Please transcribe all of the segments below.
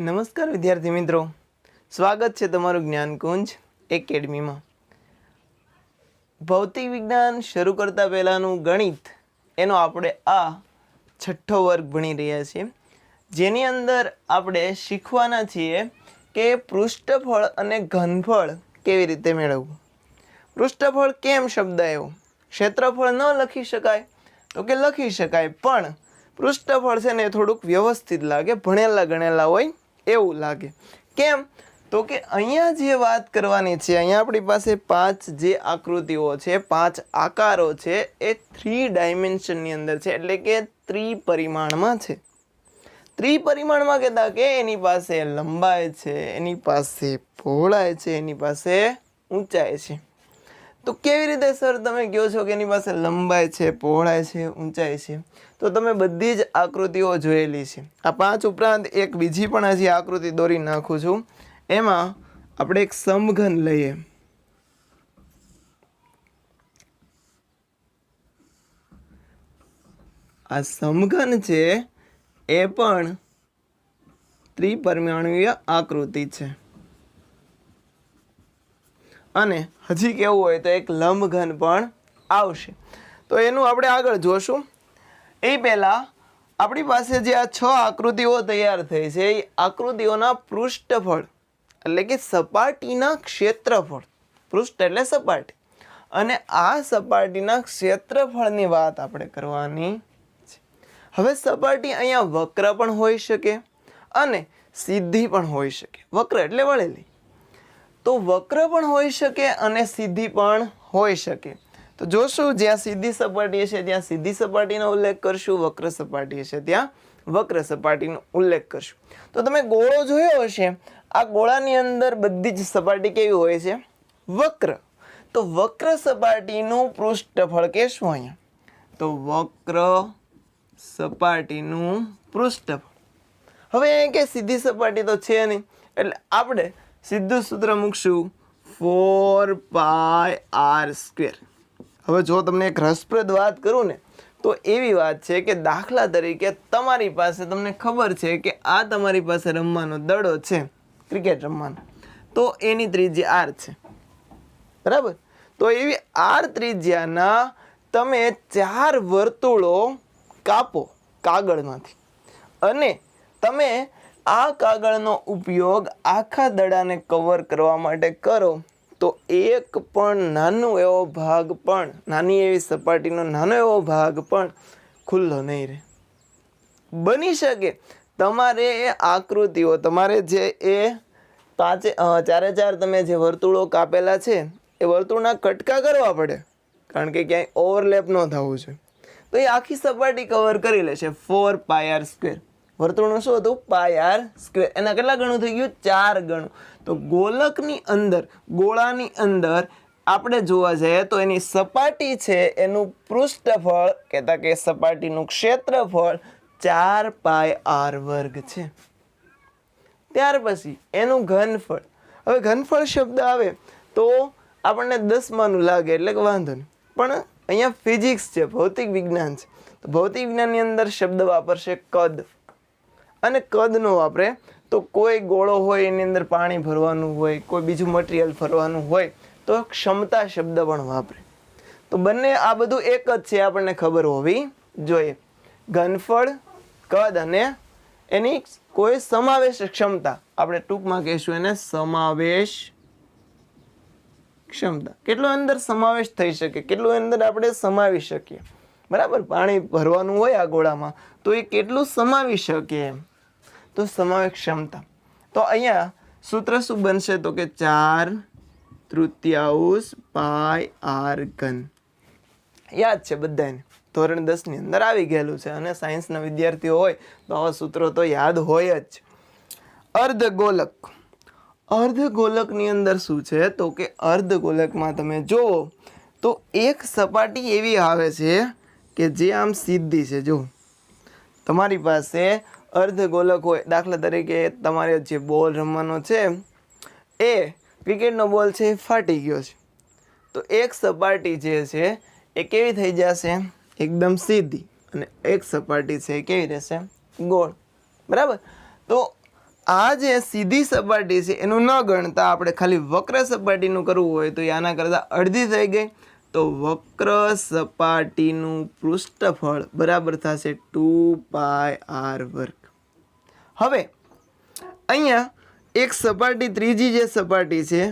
નમસ્કાર વિદ્યાર્થી મિત્રો, સ્વાગત છે તમારું જ્ઞાનકુંજ એકેડમીમાં। ભૌતિક વિજ્ઞાન શરૂ કરતા પહેલાંનું ગણિત એનો આપણે આ છઠ્ઠો વર્ગ ભણી રહ્યા છીએ, જેની અંદર આપણે શીખવાના છીએ કે પૃષ્ઠફળ અને ઘનફળ કેવી રીતે મેળવવું। પૃષ્ઠફળ કેમ શબ્દ આવ્યો? ક્ષેત્રફળ ન લખી શકાય તો કે લખી શકાય, પણ પૃષ્ઠફળ છે ને થોડુંક વ્યવસ્થિત લાગે, ભણેલા ગણેલા હોય એવું લાગે। કેમ તો કે અહીંયા જે વાત કરવાની છે, અહીંયા આપણી પાસે 5 જે આકૃતિઓ છે, 5 આકારો છે, એ 3 ડાયમેન્શનની અંદર છે, એટલે કે ત્રિપરિમાણમાં છે। ત્રિપરિમાણમાં કહેતા કે એની પાસે લંબાઈ છે, એની પાસે પહોળાઈ છે, એની પાસે ઊંચાઈ છે। તો કેવી રીતે સર તમે કહો છો કે એની પાસે લંબાઈ છે, પહોળાઈ છે, ઊંચાઈ છે? તો તમે બધી જ આકૃતિઓ જોયેલી છે। આ 5 ઉપરાંત એક બીજી પણ હજી આકૃતિ દોરી નાખું છું। એમાં આપણે એક સમઘન લઈએ, આ સમઘન છે એ પણ ત્રિપરિમાણીય આકૃતિ છે, અને હજી કેવું હોય તો એક લંબઘન પણ આવશે। તો એનું આપણે આગળ જોશું। એ પહેલાં આપણી પાસે જે આ 6 આકૃતિઓ તૈયાર થઈ છે, એ આકૃતિઓના પૃષ્ઠફળ એટલે કે સપાટીના ક્ષેત્રફળ, પૃષ્ઠ એટલે સપાટી, અને આ સપાટીના ક્ષેત્રફળની વાત આપણે કરવાની છે। હવે સપાટી અહીંયા વક્ર પણ હોઈ શકે અને સીધી પણ હોઈ શકે। વક્ર એટલે વળેલી, તો વક્ર પણ હોઈ શકે અને સીધી પણ હોઈ શકે। તો જોશું, જ્યાં સીધી સપાટી છે ત્યાં સીધી સપાટીનો ઉલ્લેખ કરશું, વક્ર સપાટી છે ત્યાં વક્ર સપાટીનો ઉલ્લેખ કરશું। તો તમે ગોળો જોયો હશે, આ ગોળાની અંદર બધી જ સપાટી કેવી હોય છે? વક્ર। તો વક્ર સપાટીનું પૃષ્ઠફળ કહેશું અહીંયા, તો વક્ર સપાટીનું પૃષ્ઠફળ। હવે અહીં કે સીધી સપાટી તો છે નહીં, એટલે આપણે સીધું સૂત્ર મૂકશું 4πr²। હવે જો તમને એક રસપ્રદ વાત કરું ને, તો એવી વાત છે કે દાખલા તરીકે તમારી પાસે, તમને ખબર છે કે આ તમારી પાસે રમવાનો દડો છે, ક્રિકેટ રમવાનો, તો એની ત્રિજ્યા r છે, બરાબર? તો એવી r ત્રિજ્યાના તમે 4 વર્તુળો કાપો કાગળમાંથી, અને તમે આ કાગળનો ઉપયોગ આખા દડાને કવર કરવા માટે કરો, તો એક પણ નાનો એવો ભાગ પણ, નાની એવી સપાટીનો નાનો એવો ભાગ પણ ખુલ્લો નહીં રહે। બની શકે તમારે એ આકૃતિઓ, તમારે જે એ 4 તમે જે વર્તુળો કાપેલા છે એ વર્તુળના કટકા કરવા પડે, કારણ કે ક્યાંય ઓવરલેપ ન થવું છે। તો એ આખી સપાટી કવર કરી લેશે 4πr²। વર્તુળનું શું હતું? πr²। એના કેટલા ગણું થઈ ગયું? 4 ગણું। તો ગોલકની અંદર, ગોળાની અંદર આપણે જોવા જઈએ તો એની સપાટી છે, એનું પૃષ્ઠફળ કહેતા કે સપાટીનું ક્ષેત્રફળ 4πr² છે। ત્યાર પછી એનું ઘનફળ। હવે ઘનફળ શબ્દ આવે તો આપણને 10માનું લાગે, એટલે કે વાંધો નહીં, પણ અહીંયા ફિઝિક્સ છે, ભૌતિક વિજ્ઞાન છે, તો ભૌતિક વિજ્ઞાનની અંદર શબ્દ વાપરશે કદ, અને કદ નો વાપરે તો કોઈ ગોળો હોય એની અંદર પાણી ભરવાનું હોય, કોઈ બીજું મટીરિયલ ભરવાનું હોય તો ક્ષમતા શબ્દ પણ વાપરે। તો બંને આ બધું એક જ છે, આપણને ખબર હોવી જોઈએ। ઘનફળ, કદ અને એની કોઈ સમાવેશ ક્ષમતા, આપણે ટૂંકમાં કહીશું એને સમાવેશ ક્ષમતા। કેટલો અંદર સમાવેશ થઈ શકે, કેટલું અંદર આપણે સમાવી શકીએ, બરાબર? પાણી ભરવાનું હોય આ ગોળામાં તો એ કેટલું સમાવી શકે એમ, તો સમાવેશ ક્ષમતા। તો અહીંયા સૂત્ર શું બનશે? તો કે 4/3 πr3। યાદ છે બધાને, ધોરણ 10ની અંદર આવી ગયેલું છે, અને સાયન્સના વિદ્યાર્થીઓ હોય તો આવા સૂત્રો તો યાદ હોય જ। અર્ધગોલક, અર્ધગોલકની અંદર શું છે? તો કે અર્ધગોલકમાં તમે જુઓ તો એક સપાટી એવી આવે છે કે જે આમ સીધી છે। જો તમારી પાસે અર્ધગોલક હોય, દાખલા તરીકે તમારે જે બોલ રમવાનો છે, એ ક્રિકેટનો બોલ છે એ ફાટી ગયો છે, તો એક સપાટી જે છે એ કેવી થઈ જશે? એકદમ સીધી, અને એક સપાટી છે એ કેવી રહેશે? ગોળ, બરાબર? તો આ જે સીધી સપાટી છે એનું ન ગણતા આપણે ખાલી વક્ર સપાટીનું કરવું હોય તો એ આના કરતાં અડધી થઈ ગઈ. તો વક્ર સપાટીનું પૃષ્ઠફળ બરાબર થશે 2πr². હવે અહીંયા એક સપાટી ત્રીજી જે સપાટી છે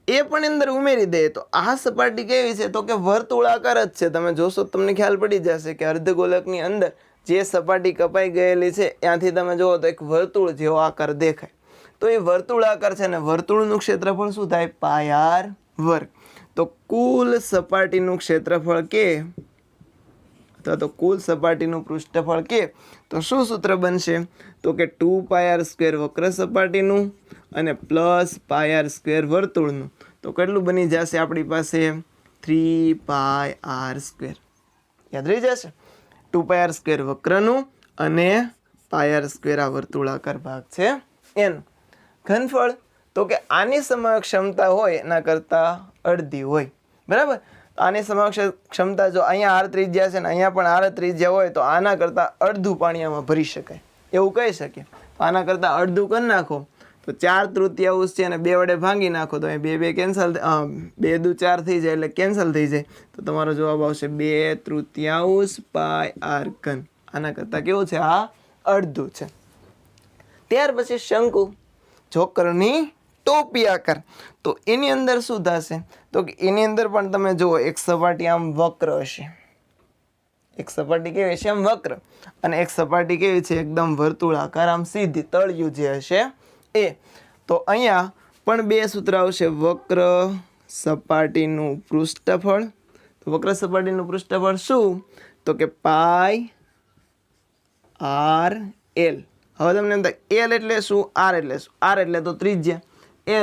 એ પણ અંદર ઉમેરી દઈએ તો આ સપાટી કેવી છે તો કે વર્તુળાકાર જ છે. તમે જોશો તમને ખ્યાલ પડી જશે કે અર્ધગોલકની અંદર જે સપાટી કપાઈ ગયેલી છે ત્યાંથી તમે જુઓ તો એક વર્તુળ જેવો આકાર દેખાય. તો એ વર્તુળાકાર છે ને વર્તુળનું ક્ષેત્રફળ શું થાય πr². તો કુલ સપાટીનું ક્ષેત્રફળ કે અથવા તો કુલ સપાટીનું પૃષ્ઠફળ કે તો શું સૂત્ર બનશે તો કે 2πr² વક્ર સપાટીનું અને +πr² વર્તુળનું. તો કેટલું બની જશે આપણી પાસે 3πr². યાદ રહી જશે 2πr² વક્રનું અને πr² આ વર્તુળાકાર ભાગ છે એનું. ઘનફળ તો કે આની સમકક્ષ ક્ષમતા હોય એના કરતાં અડધી હોય. બરાબર. આની સમકક્ષ ક્ષમતા જો અહીંયા r ત્રિજ્યા છે ને અહીંયા પણ r ત્રિજ્યા હોય તો આના કરતાં અડધું પાણી આમાં ભરી શકાય એવું કહી શકીએ. આના કરતાં અડધું કરી નાખો તો 4/3 છે અને 2 વડે ભાંગી નાખો તો અહીં 2 કેન્સલ 2 દુ 4 થઈ જાય એટલે કેન્સલ થઈ જાય. તો તમારો જવાબ આવશે 2/3 πr². આના કરતાં કેવું છે આ અડધું છે. ત્યાર પછી શંકુ જોકરની ટોપી આકાર. તો એની અંદર શું થશે તો કે એની અંદર પણ તમે જુઓ એક સપાટી આમ વક્ર હશે. એક સપાટી કેવી હશે આમ વક્ર અને એક સપાટી કેવી છે એકદમ વર્તુળાકાર આમ સીધી તળિયું જે હશે એ. તો અહીંયા પણ બે સૂત્ર આવશે. વક્ર સપાટીનું પૃષ્ઠફળ. તો વક્ર સપાટીનું પૃષ્ઠફળ શું તો કે πr/l. હવે તમને એમ થાય l એટલે શું r એટલે શું. r એટલે તો ત્રિજ્યા,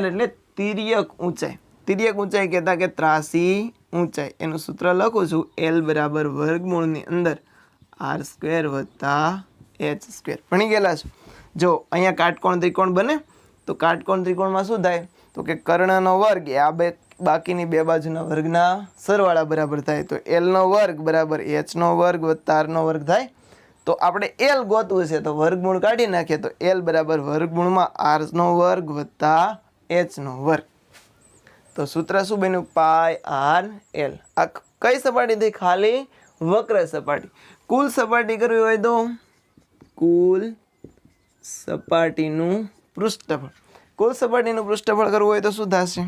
l એટલે તિર્યક ઊંચાઈ. તિર્યક ઊંચાઈ કહેતા કે ત્રાસી ઊંચાઈ. એનું સૂત્ર લખું છું l બરાબર વર્ગમૂળની અંદર r² + h². ભણી ગયેલા છો. જો અહીંયા કાટકોણ ત્રિકોણ બને તો કાટકોણ ત્રિકોણમાં શું થાય તો કે કર્ણનો વર્ગ એ આ બે બાકીની બે બાજુના વર્ગના સરવાળા બરાબર થાય. તો l નો વર્ગ બરાબર h નો વર્ગ + r નો વર્ગ થાય. તો આપણે l ગોતવું છે તો વર્ગમૂળ કાઢી નાખીએ તો l બરાબર વર્ગમૂળમાં r નો વર્ગ + h નો વર્ગ. તો સૂત્ર શું બન્યું πr/l. આ કઈ સપાટીથી ખાલી વક્ર સપાટી. કુલ સપાટી કરવી હોય તો કુલ સપાટીનું પૃષ્ઠફળ. કુલ સપાટીનું પૃષ્ઠફળ કરવું હોય તો શું થશે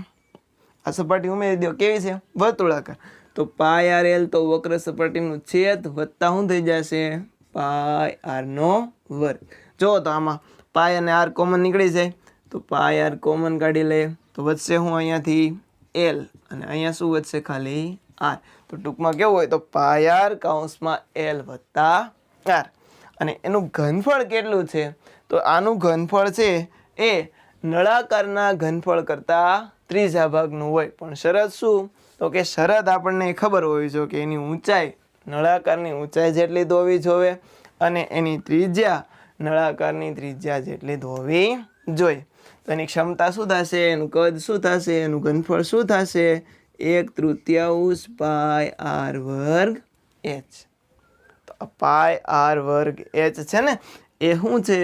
આ સપાટી ઉમેરી દો કેવી છે વર્તુળાકાર. તો πr/l તો વક્ર સપાટીનું છેદ વત્તા શું થઈ જશે πr². જો તો આમાં π અને r કોમન નીકળી જાય તો πr કોમન કાઢી લે તો વધશે હું અહીંયાથી l અને અહીંયા શું વધશે ખાલી r. તો ટૂંકમાં કેવું હોય તો πr l + r. અને એનું ઘનફળ કેટલું છે તો આનું ઘનફળ છે એ નળાકારના ઘનફળ કરતાં ત્રીજા ભાગનું હોય. પણ શરત શું તો કે શરત આપણને ખબર હોવી જોઈએ કે એની ઊંચાઈ નળાકારની ઊંચાઈ જેટલી જ હોવી જોઈએ અને એની ત્રિજ્યા નળાકારની ત્રિજ્યા જેટલી જ હોવી જોઈએ. તો એની ક્ષમતા શું થશે, એનું કદ શું થશે, એનું ઘનફળ શું થશે 1/3 πr² h. તો πr² h છે ને એ શું છે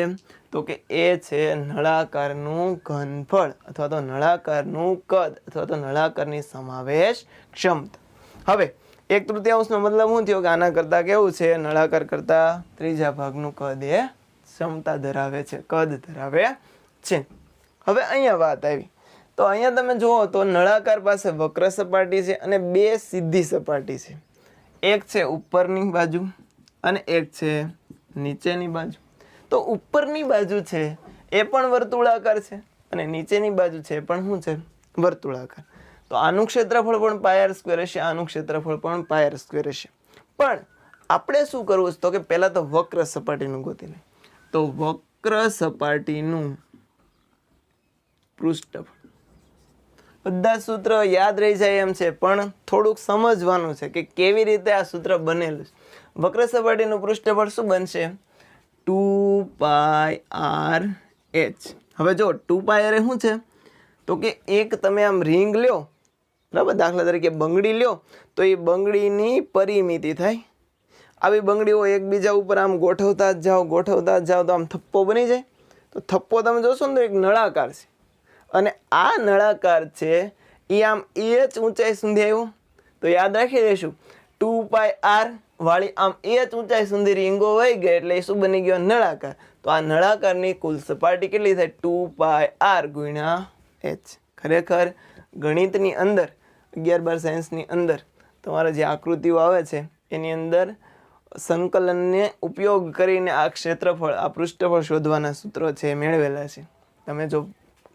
તો કે એ છે નળાકારનું ઘનફળ અથવા તો નળાકારનું કદ અથવા તો નળાકારની સમાવેશ ક્ષમતા. હવે 1/3 નો મતલબ શું થયો કે આના કરતાં કેવું છે નળાકાર કરતાં ત્રીજા ભાગનું કદ એ ક્ષમતા ધરાવે છે, કદ ધરાવે છે. હવે અહીંયા વાત આવી તો અહીંયા તમે જુઓ તો નળાકાર પાસે વક્ર સપાટી છે અને બે સીધી સપાટી છે. એક છે ઉપરની બાજુ અને એક છે નીચેની બાજુ. તો ઉપરની બાજુ છે એ પણ વર્તુળાકાર છે અને નીચેની બાજુ છે એ પણ શું છે વર્તુળાકાર. તો આનું ક્ષેત્રફળ પણ πr² હશે, આનું ક્ષેત્રફળ પણ πr² હશે. પણ આપણે શું કરવું છે તો કે પહેલા તો વક્ર સપાટીનું ગોતી લે. તો વક્ર સપાટીનું પૃષ્ઠફળ બધા સૂત્ર યાદ રહી જાય એમ છે પણ થોડુંક સમજવાનું છે કે કેવી રીતે આ સૂત્ર બનેલું છે. વક્ર સપાટીનું પૃષ્ઠફળ શું બનશે 2πrh. હવે જો 2πr શું છે તો કે એક તમે આમ રિંગ લ્યો બરાબર, દાખલા તરીકે બંગડી લ્યો તો એ બંગડીની પરિમિતિ થાય. આવી બંગડીઓ એકબીજા ઉપર આમ ગોઠવતા જ જાઓ તો આમ થપ્પો બની જાય. તો થપ્પો તમે જોશો ને તો એક નળાકાર છે અને આ નળાકાર છે એ આમ h ઊંચાઈ સુધી આવ્યો તો યાદ રાખી દઈશું 2πr વાળી આમ h ઊંચાઈ સુધી રીંગો વહી ગઈ એટલે એ શું બની ગયો નળાકાર. તો આ નળાકારની કુલ સપાટી કેટલી થાય 2πr ગુણ્યા h. ખરેખર ગણિતની અંદર 11-12 સાયન્સની અંદર તમારા જે આકૃતિઓ આવે છે એની અંદર સંકલનને ઉપયોગ કરીને આ ક્ષેત્રફળ આ પૃષ્ઠફળ શોધવાના સૂત્રો છે એ મેળવેલા છે. તમે જો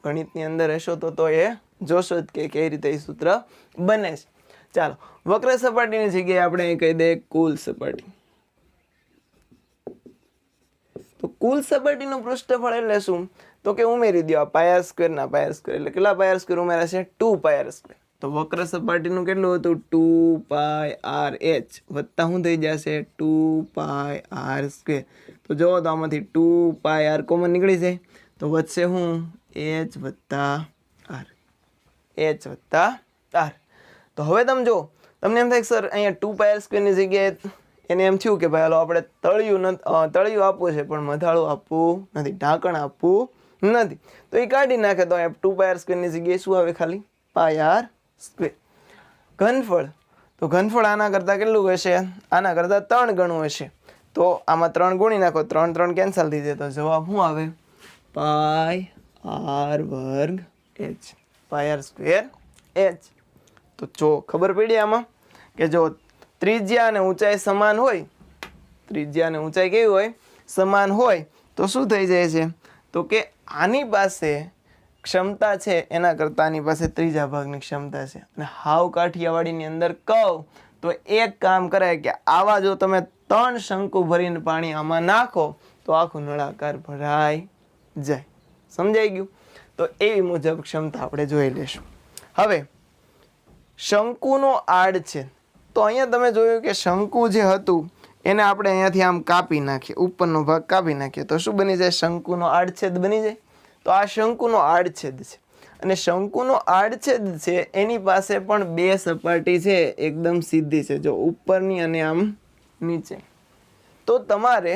ગણિતની અંદર હશો તો એ જોશો જ કે કઈ રીતે એ સૂત્ર બને છે. ચાલો વક્ર સપાટીની જગ્યાએ આપણે અહીં કહી દઈએ કુલ સપાટી. તો કુલ સપાટીનું પૃષ્ઠફળ એટલે શું તો કે ઉમેરી દો આ પાયર સ્ક્વેર ના પાયર સ્ક્વેર એટલે કેટલા પાયર સ્ક્વેર ઉમેરા છે 2 પાયર સ્ક્વેર. તો વક્ર સપાટીનું કેટલું હતું 2πrh વત્તા શું થઈ જશે 2πr સ્ક્વેર. તો જુઓ તો આમાંથી 2πr કોમન નીકળી જાય તો વધશે શું h વત્તા r. તો હવે તમે જો તમને એમ થાય સર અહીંયા 2πr સ્ક્વેરની જગ્યાએ એને એમ થયું કે ભાઈ હાલો આપણે તળિયું આપવું છે પણ મધાળું આપવું નથી, ઢાંકણ આપવું નથી, તો એ કાઢી નાખે તો અહીંયા 2πr સ્ક્વેરની જગ્યાએ શું આવે ખાલી πr સ્ક્વેર. ઘનફળ તો ઘનફળ આના કરતાં કેટલું હશે આના કરતાં 3 ગણું હશે. તો આમાં 3 ગુણી નાખો 3 કેન્સલ થઈ જાય તો જવાબ શું આવે πr વર્ગ h πr સ્ક્વેર h. તો જો ખબર પડી આમાં કે જો ત્રિજ્યા અને ઊંચાઈ સમાન હોય, ત્રિજ્યા અને ઊંચાઈ કેવી હોય સમાન હોય તો શું થઈ જાય છે તો કે આની પાસે ક્ષમતા છે એના કરતાં આની પાસે ત્રીજા ભાગની ક્ષમતા છે. અને હાવ કાઠિયાવાડીની અંદર કહું તો એક કામ કરાય કે આવા જો તમે 3 શંકુ ભરીને પાણી આમાં નાખો તો આખું નળાકાર ભરાઈ જાય. સમજાઈ ગયું? તો એવી મુજબ ક્ષમતા આપણે જોઈ લેશું. હવે શંકુનો આડ છે તો અહીંયા તમે જોયું કે શંકુ જે હતું એને આપણે અહીંયાથી આમ કાપી નાખીએ, ઉપરનો ભાગ કાપી નાખીએ તો શું બની જાય શંકુનો આડછેદ બની જાય. તો આ શંકુનો આડછેદ છે અને શંકુનો આડછેદ છે એની પાસે પણ 2 સપાટી છે એકદમ સીધી છે જો ઉપરની અને આમ નીચે. તો તમારે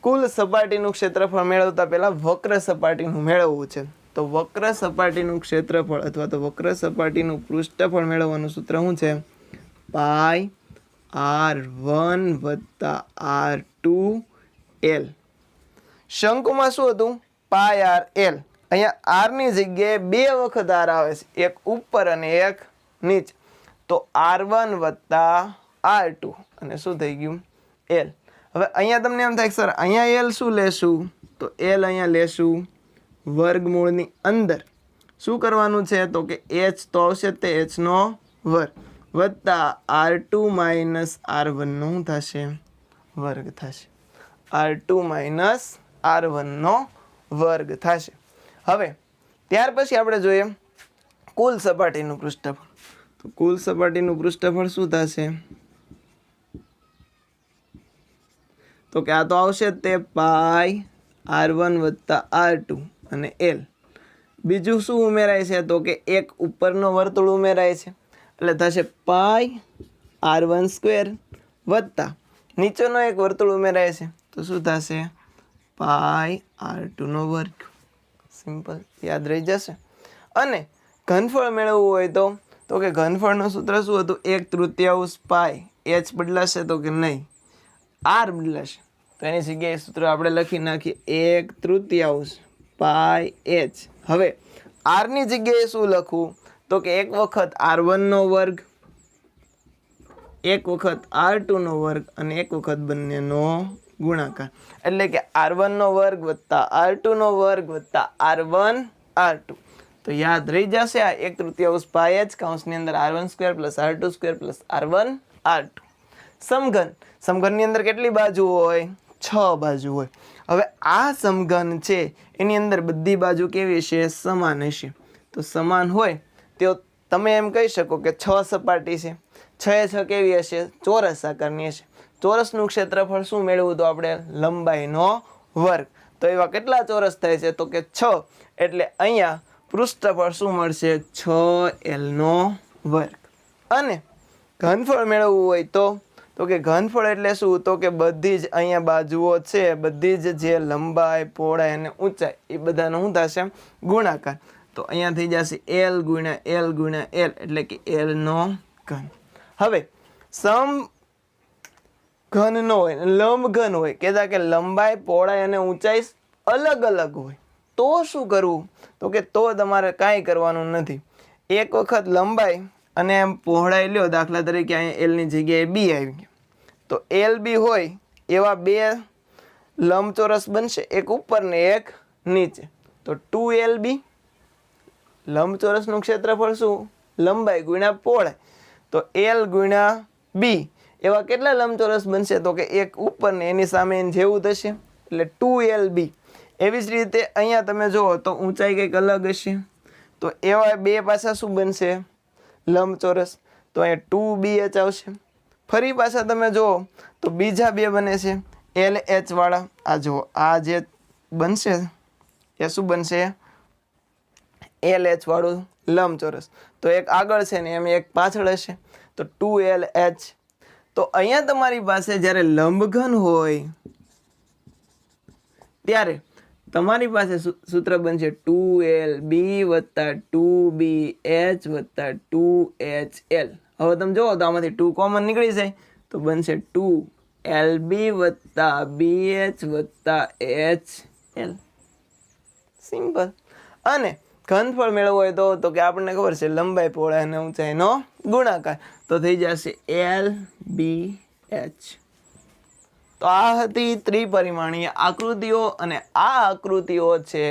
કુલ સપાટીનું ક્ષેત્રફળ મેળવતા પહેલા વક્ર સપાટીનું મેળવવું છે. તો વક્ર સપાટીનું ક્ષેત્રફળ અથવા તો વક્ર સપાટીનું પૃષ્ઠફળ મેળવવાનું સૂત્ર શું છે πr1 + r2l. શંકુમાં શું હતું πrl. અહીંયા r ની જગ્યાએ 2 વખત r આવે છે, એક ઉપર અને એક નીચે. તો r1 + r2 અને શું થઈ ગયું l. હવે અહીંયા તમને એમ થાય સર અહીંયા l શું લેશું તો l અહીંયા લેશું વર્ગમૂળની અંદર. શું કરવાનું છે તો કે h તો આવશે તે h નો વર્ગ વત્તા r2 - r1 નો શું થશે વર્ગ થશે. r2 - r1 નો વર્ગ થશે. હવે ત્યાર પછી આપણે જોઈએ કુલ સપાટીનું પૃષ્ઠફળ. તો કુલ સપાટીનું પૃષ્ઠફળ શું થશે તો કે આ તો આવશે તે πr1 + r2 અને l. બીજું શું ઉમેરાય છે તો કે એક ઉપરનો વર્તુળ ઉમેરાય છે એટલે થશે πr1² વત્તા નીચેનો એક વર્તુળ ઉમેરાય છે તો શું થશે πr2². સિમ્પલ, યાદ રહી જશે. અને ઘનફળ મેળવવું હોય તો કે ઘનફળનું સૂત્ર શું હતું 1/3 પાઈ. h બદલાશે તો કે નહીં r બદલાશે તો એની જગ્યાએ સૂત્ર આપણે લખી નાખીએ 1/3 પાઈ h. હવે r ની જગ્યાએ શું લખવું તો કે એક વખત r1 નો વર્ગ, એક વખત r2 નો વર્ગ અને એક વખત બંનેનો ગુણાકાર. એટલે કે r1 નો વર્ગ વત્તા r2 નો વર્ગ વત્તા r1 r2. તો યાદ રહી જશે આ 1/3 પાઈ h કૌંસની અંદર r1² + r2² + r1 r2. સમઘન, સમઘનની અંદર કેટલી બાજુ હોય 6 બાજુ હોય. હવે આ સમઘન છે એની અંદર બધી બાજુ કેવી હશે સમાન હશે. તો સમાન હોય તો તમે એમ કહી શકો કે 6 સપાટી છે, 6 કેવી હશે ચોરસ આકારની હશે. ચોરસનું ક્ષેત્રફળ શું મેળવવું તો આપણે લંબાઈનો વર્ગ. તો એવા કેટલા ચોરસ થાય છે તો કે 6. એટલે અહીંયા પૃષ્ઠફળ શું મળશે 6l નો વર્ગ. અને ઘનફળ મેળવવું હોય તો તો કે ઘનફળ એટલે શું? તો કે બધી જ અહીંયા બાજુઓ છે, બધી જ જે લંબાઈ, પહોળાઈ અને ઊંચાઈ એ બધાનો શું થશે? ગુણાકાર. તો અહીંયા થઈ જશે L ગુણ્યા L ગુણ્યા L એટલે કે L નો ઘન. હવે સમ ઘન ન હોય, લંબ ઘન હોય, કહેતા કે લંબાઈ, પહોળાઈ અને ઊંચાઈ અલગ અલગ હોય તો શું કરવું? તો કે તો તમારે કાંઈ કરવાનું નથી. એક વખત લંબાઈ અને પહોળાઈ લ્યો, દાખલા તરીકે અહીંયા L ની જગ્યાએ B આવી ગયું, તો LB હોય એવા બે લંબચોરસ બનશે, એક ઉપર ને એક નીચે. તો 2LB લંબચોરસનું ક્ષેત્રફળ શું? લંબાઈ ગુણ્યા પહોળાઈ. તો L ગુણ્યા B એવા કેટલા લંબચોરસ બનશે? તો કે એક ઉપર ને એની સામે એની જેવું થશે એટલે 2LB. એવી જ રીતે અહીંયા તમે જુઓ તો ઊંચાઈ કંઈક અલગ હશે, તો એવા બે પાછા શું બનશે? લંબચોરસ. તો અહીંયા 2BH આવશે. ફરી પાછા તમે જુઓ તો બીજા બે બને છે LH વાળા. આ જુઓ આ જે બનશે એ શું બનશે? LH વાળું લંબચોરસ. તો એક આગળ છે ને એમ એક પાછળ હશે, તો 2LH. તો અહીંયા તમારી પાસે જ્યારે લંબઘન હોય ત્યારે તમારી પાસે સૂત્ર બનશે 2LB વત્તા 2BH વત્તા 2HL. હવે તમે જુઓ તો આમાંથી 2 કોમન નીકળી જાય તો બનશે 2LB વત્તા BH વત્તા HL. સિમ્પલ. અને ઘનફળ મેળવવું હોય તો કે આપણને ખબર છે લંબાઈ, પહોળાઈ અને ઊંચાઈનો ગુણાકાર, તો થઈ જશે LBH. તો આ હતી ત્રિપરિમાણીય આકૃતિઓ, અને આ આકૃતિઓ છે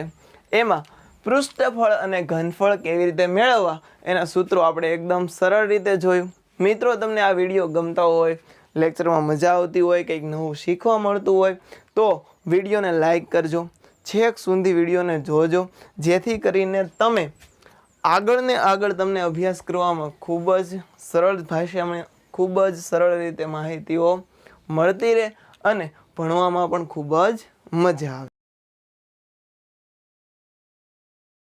એમાં પૃષ્ઠફળ અને ઘનફળ કેવી રીતે મેળવવા એના સૂત્રો આપણે એકદમ સરળ રીતે જોયું. મિત્રો, તમને આ વિડીયો ગમતા હોય, લેક્ચરમાં મજા આવતી હોય, કંઈક નવું શીખવા મળતું હોય તો વિડીયોને લાઈક કરજો, છેક સુધી વિડીયોને જોજો, જેથી કરીને તમે આગળ ને આગળ તમને અભ્યાસ કરવામાં ખૂબ જ સરળ ભાષામાં, ખૂબ જ સરળ રીતે માહિતીઓ મળતી રહે અને ભણવામાં પણ ખૂબ જ મજા આવે.